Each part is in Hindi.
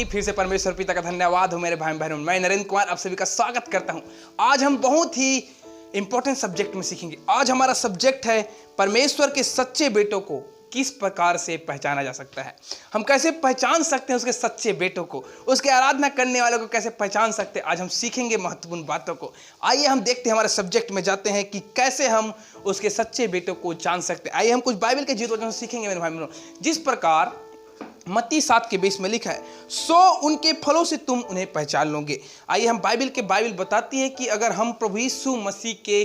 जी, फिर से परमेश्वर पिता का धन्यवाद हो मेरे भाई बहनों। मैं नरेंद्र कुमार आप सभी का स्वागत करता हूं। आज हम बहुत ही इंपॉर्टेंट सब्जेक्ट में सीखेंगे। आज हमारा सब्जेक्ट है परमेश्वर के सच्चे बेटों को किस प्रकार से पहचाना जा सकता है। हम कैसे पहचान सकते हैं उसके सच्चे बेटों को, उसके आराधना करने वालों को कैसे पहचान सकते हैं। आज हम सीखेंगे महत्वपूर्ण बातों को। आइए हम देखते हैं, हमारे सब्जेक्ट में जाते हैं कि कैसे हम उसके सच्चे बेटों को जान सकते हैं। आइए हम कुछ बाइबल के जीवित वचनों से सीखेंगे मेरे भाई बहनों। जिस प्रकार मत्ती 7:20 में लिखा है, सो उनके फलों से तुम उन्हें पहचान लोगे। आइए हम बाइबल बताती है कि अगर हम प्रभु यीशु मसीह के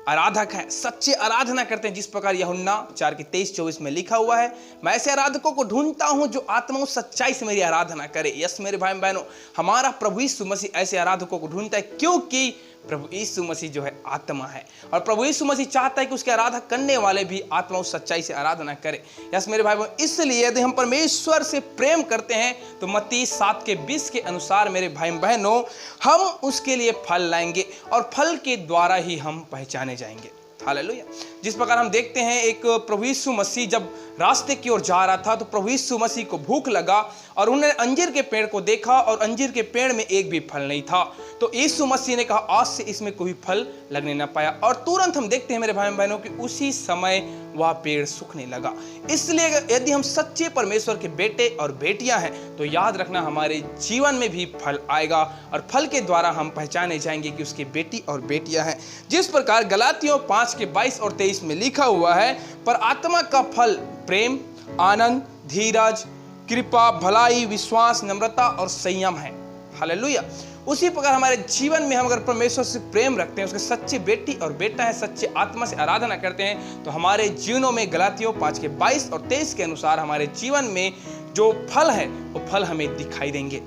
आराधक हैं, सच्चे आराधना करते हैं, जिस प्रकार यूहन्ना 4:23-24 में लिखा हुआ है, मैं ऐसे आराधकों को ढूंढता हूं जो आत्मा और सच्चाई से मेरी आराधना करे। यस मेरे भाई बहनों, हमारा प्रभु यीशु मसीह ऐसे आराधकों को ढूंढता है, क्योंकि प्रभु यीशु मसीह जो है आत्मा है और प्रभु यीशु मसीह चाहता है कि उसके आराधना करने वाले भी आत्मा और सच्चाई से आराधना करें। यस मेरे भाई बहनों, इसलिए यदि हम परमेश्वर से प्रेम करते हैं तो मत्ती 7:20 के अनुसार मेरे भाई बहनों, हम उसके लिए फल लाएंगे और फल के द्वारा ही हम पहचाने जाएंगे। हालेलुया। जिस प्रकार हम देखते हैं, एक प्रभु यीशु मसीह जब रास्ते की ओर जा रहा था तो प्रभु यीशु मसीह को भूख लगा और उन्होंने अंजीर के पेड़ को देखा और अंजीर के पेड़ में एक भी फल नहीं था। तो यीशु मसीह ने कहा, आज से इसमें कोई फल लगने ना पाया। और तुरंत हम देखते हैं मेरे भाई बहनों कि उसी समय वह पेड़ सूखने लगा। इसलिए यदि हम सच्चे परमेश्वर के बेटे और बेटियां हैं तो याद रखना, हमारे जीवन में भी फल आएगा और फल के द्वारा हम पहचाने जाएंगे कि उसकी बेटी और बेटियां हैं। जिस प्रकार गलातियों 5:22 और 23 में लिखा हुआ है, पर आत्मा का फल प्रेम, आनंद, धीरज, कृपा, भलाई, विश्वास, नम्रता और संयम है। हालेलुया। उसी प्रकार हमारे जीवन में हम अगर परमेश्वर से प्रेम रखते हैं, उसके सच्चे बेटी और बेटा है, सच्चे आत्मा से आराधना करते हैं, तो हमारे जीवनों में गलातियों 5:22 और 23 के अनुसार हमारे जीवन में जो फल है वो फल हमें दिखाई देंगे।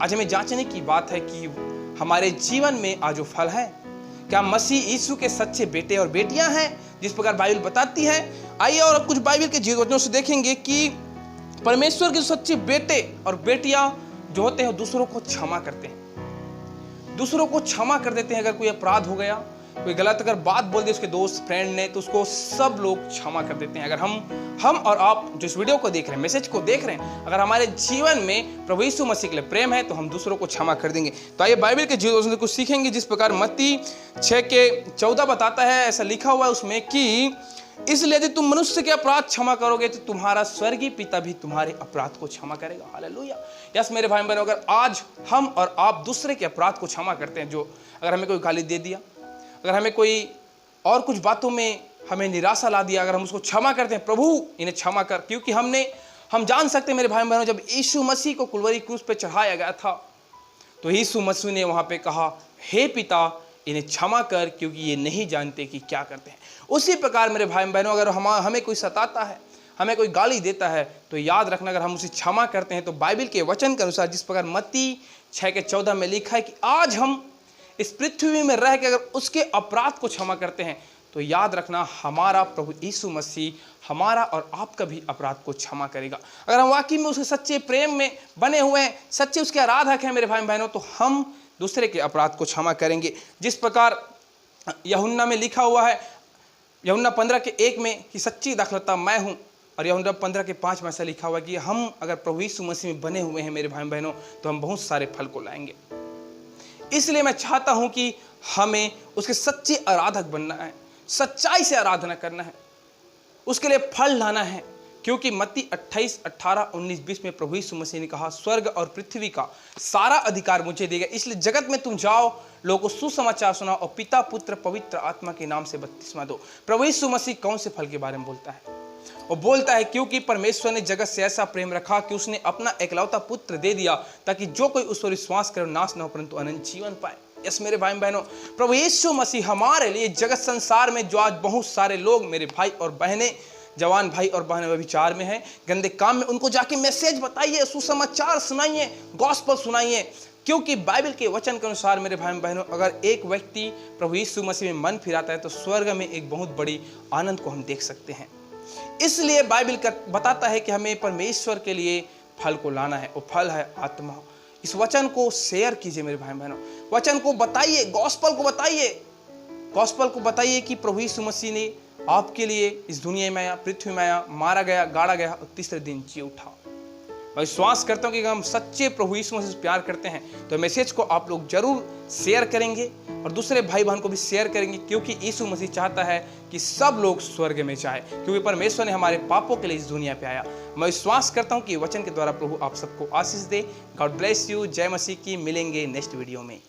आज हमें जांचने की बात है कि हमारे जीवन में आज जो फल है, क्या मसीह यीशु के सच्चे बेटे और बेटियां हैं, जिस प्रकार बाइबल बताती है। आइए और कुछ बाइबल के जीवित वचनों से देखेंगे कि परमेश्वर के सच्चे बेटे और बेटियां जो होते हैं दूसरों को क्षमा करते हैं, दूसरों को क्षमा कर देते हैं। अगर कोई अपराध हो गया, कोई गलत अगर बात बोल दी उसके दोस्त फ्रेंड ने, तो उसको सब लोग क्षमा कर देते हैं। अगर हम और आप जो इस वीडियो को देख रहे हैं, मैसेज को देख रहे हैं, अगर हमारे जीवन में प्रभु यीशु मसीह के लिए प्रेम है तो हम दूसरों को क्षमा कर देंगे। तो आइए बाइबल के जीवित वचन से कुछ सीखेंगे। जिस प्रकार मत्ती 6:14 बताता है, ऐसा लिखा हुआ है उसमें कि इसलिए यदि तुम मनुष्य के अपराध क्षमा करोगे तो तुम्हारा स्वर्गीय पिता भी तुम्हारे अपराध को क्षमा करेगा। हालेलुया। यस मेरे भाई बहनों, अगर आज हम और आप दूसरे के अपराध को क्षमा करते हैं, जो अगर हमें कोई गाली दे दिया, अगर हमें कोई और कुछ बातों में हमें निराशा ला दिया, अगर हम उसको क्षमा करते हैं, प्रभु इन्हें क्षमा कर, क्योंकि हम जान सकते हैं मेरे भाई बहनों, जब यीशु मसीह को कुलवरी क्रूस पे चढ़ाया गया था तो यीशु मसीह ने वहां पे कहा, हे पिता इन्हें क्षमा कर, क्योंकि ये नहीं जानते कि क्या करते हैं। उसी प्रकार मेरे भाई बहनों, अगर हमें कोई सताता है, हमें कोई गाली देता है, तो याद रखना, अगर हम उसे क्षमा करते हैं तो बाइबल के वचन के अनुसार, जिस प्रकार मत्ती 6:14 में लिखा है कि आज हम इस पृथ्वी में रह के अगर उसके अपराध को क्षमा करते हैं, तो याद रखना हमारा प्रभु यीशु मसीह हमारा और आपका भी अपराध को क्षमा करेगा। अगर हम वाकई में उसके सच्चे प्रेम में बने हुए हैं, सच्चे उसके आराधक हैं मेरे भाई बहनों, तो हम दूसरे के अपराध को क्षमा करेंगे। जिस प्रकार यूहन्ना में लिखा हुआ है, यूहन्ना 15:1 में कि सच्ची दाखलता मैं हूँ, और यूहन्ना 15:5 में ऐसा लिखा हुआ है कि हम अगर प्रभु यीशु मसीह में बने हुए हैं मेरे भाई बहनों, तो हम बहुत सारे फल को लाएंगे। इसलिए मैं चाहता हूं कि हमें उसके सच्चे आराधक बनना है, सच्चाई से आराधना करना है, उसके लिए फल लाना है, क्योंकि मत्ती 28, 18, 19, 20 में प्रभु यीशु मसीह ने कहा, स्वर्ग और पृथ्वी का सारा अधिकार मुझे देगा, इसलिए जगत में तुम जाओ, लोगों को सुसमाचार सुनाओ और पिता, पुत्र, पवित्र आत्मा के नाम से बपतिस्मा दो। प्रभु यीशु मसीह कौन से फल के बारे में बोलता है? वो बोलता है क्योंकि परमेश्वर ने जगत से ऐसा प्रेम रखा कि उसने अपना एकलौता पुत्र दे दिया, ताकि जो कोई उस पर विश्वास करे नाश न हो परंतु अनंत जीवन पाए। यस मेरे भाई बहनों, प्रभु यीशु मसीह हमारे लिए जगत संसार में जो आज बहुत सारे लोग मेरे भाई और बहनें, जवान भाई और बहनें व्यभिचार में हैं, गंदे काम में, उनको जाके मैसेज बताइए, सुसमाचार सुनाइए, गॉस्पेल सुनाइए, क्योंकि बाइबल के वचन के अनुसार मेरे भाई बहनों, अगर एक व्यक्ति प्रभु यीशु मसीह में मन फिराता है तो स्वर्ग में एक बहुत बड़ी आनंद को हम देख सकते हैं। इसलिए बाइबल बताता है कि हमें परमेश्वर के लिए फल को लाना है, वो फल है आत्मा। इस वचन को शेयर कीजिए मेरे भाई बहनों, वचन को बताइए, गॉस्पेल को बताइए, गॉस्पेल को बताइए कि प्रभु यीशु मसीह ने आपके लिए इस दुनिया में आया, पृथ्वी में आया, मारा गया, गाड़ा गया और तीसरे दिन जी उठा। मैं विश्वास करता हूँ कि अगर हम सच्चे प्रभु यीशु मसीह से प्यार करते हैं तो मैसेज को आप लोग जरूर शेयर करेंगे और दूसरे भाई बहन को भी शेयर करेंगे, क्योंकि यीशु मसीह चाहता है कि सब लोग स्वर्ग में जाए, क्योंकि परमेश्वर ने हमारे पापों के लिए इस दुनिया पे आया। मैं विश्वास करता हूँ कि वचन के द्वारा प्रभु आप सबको आशीष दे। God bless you. जय मसीह की। मिलेंगे नेक्स्ट वीडियो में।